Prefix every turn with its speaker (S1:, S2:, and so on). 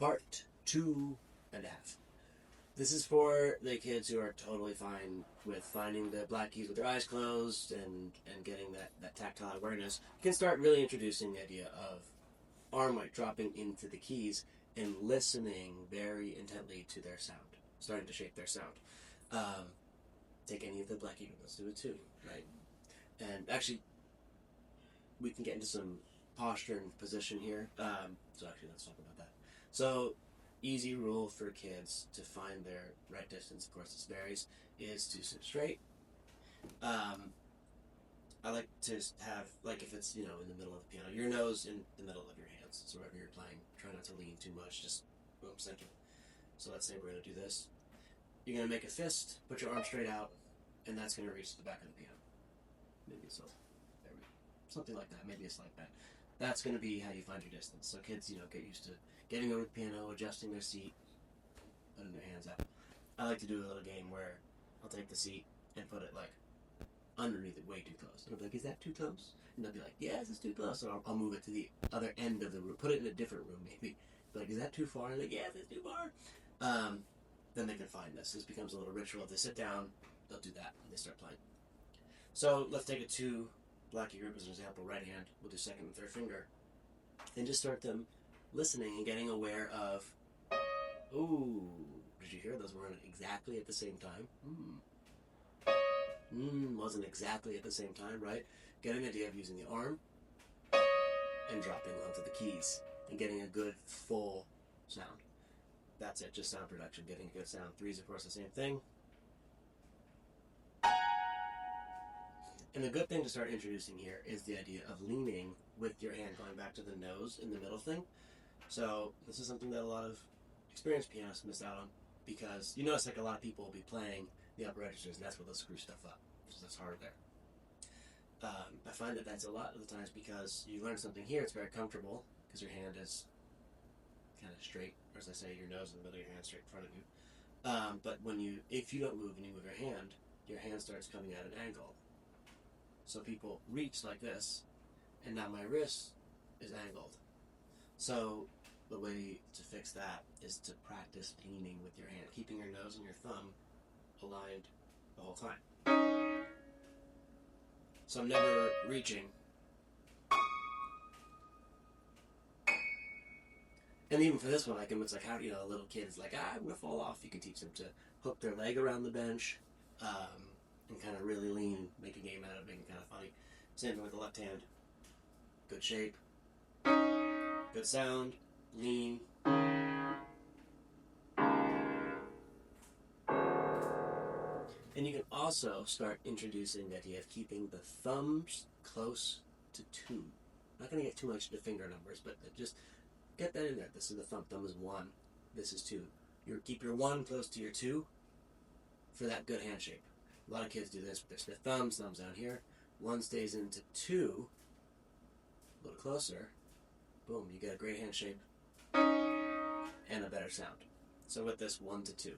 S1: Part 2.5. This is for the kids who are totally fine with finding the black keys with their eyes closed and getting that tactile awareness. You can start really introducing the idea of arm weight dropping into the keys and listening very intently to their sound, starting to shape their sound. Take any of the black keys, let's do it too, right? And actually, we can get into some posture and position here. So actually, let's talk about that. So, easy rule for kids to find their right distance, of course this varies, is to sit straight. I like to have, like if it's, in the middle of the piano, your nose in the middle of your hands. So wherever you're playing, try not to lean too much, just boom, center. So let's say we're going to do this. You're going to make a fist, put your arm straight out, and that's going to reach the back of the piano. Maybe so. There we go. Something like that. Maybe it's like that. That's going to be how you find your distance. So kids, get used to getting over the piano, adjusting their seat, putting their hands up. I like to do a little game where I'll take the seat and put it like underneath it way too close. And I'll be like, is that too close? And they'll be like, yes, it's too close. So I'll move it to the other end of the room, put it in a different room maybe. Be like, is that too far? And they're like, yes, it's too far. Then they can find this. This becomes a little ritual. If they sit down, they'll do that and they start playing. So let's take a two black key group as an example. Right hand, we'll do second and third finger. And just start them listening and getting aware of, ooh, did you hear those weren't exactly at the same time? Wasn't exactly at the same time, right? Getting an idea of using the arm and dropping onto the keys and getting a good full sound. That's it, just sound production, getting a good sound. Threes, of course, the same thing. And the good thing to start introducing here is the idea of leaning with your hand going back to the nose in the middle thing. So this is something that a lot of experienced pianists miss out on, because you notice like a lot of people will be playing the upper registers and that's where they'll screw stuff up, because that's hard there. I find that that's a lot of the times because you learn something here, it's very comfortable because your hand is kind of straight, or as I say, your nose in the middle of your hand straight in front of you. But if you don't move and you move your hand starts coming at an angle. So people reach like this, and now my wrist is angled. So the way to fix that is to practice leaning with your hand, keeping your nose and your thumb aligned the whole time. So I'm never reaching. And even for this one, it's like how, a little kid is like, I'm going to fall off. You can teach them to hook their leg around the bench, and kind of really lean, make a game out of it, make it kind of funny. Same thing with the left hand. Good shape, good sound, lean. And you can also start introducing the idea of keeping the thumbs close to 2. I'm not going to get too much into finger numbers, but just get that in there. This is the thumb. Thumb is 1. This is 2. You keep your 1 close to your 2 for that good hand shape. A lot of kids do this with their stiff thumbs down here. 1 stays into 2, a little closer. Boom, you get a great hand shape and a better sound. So with this, 1 to 2.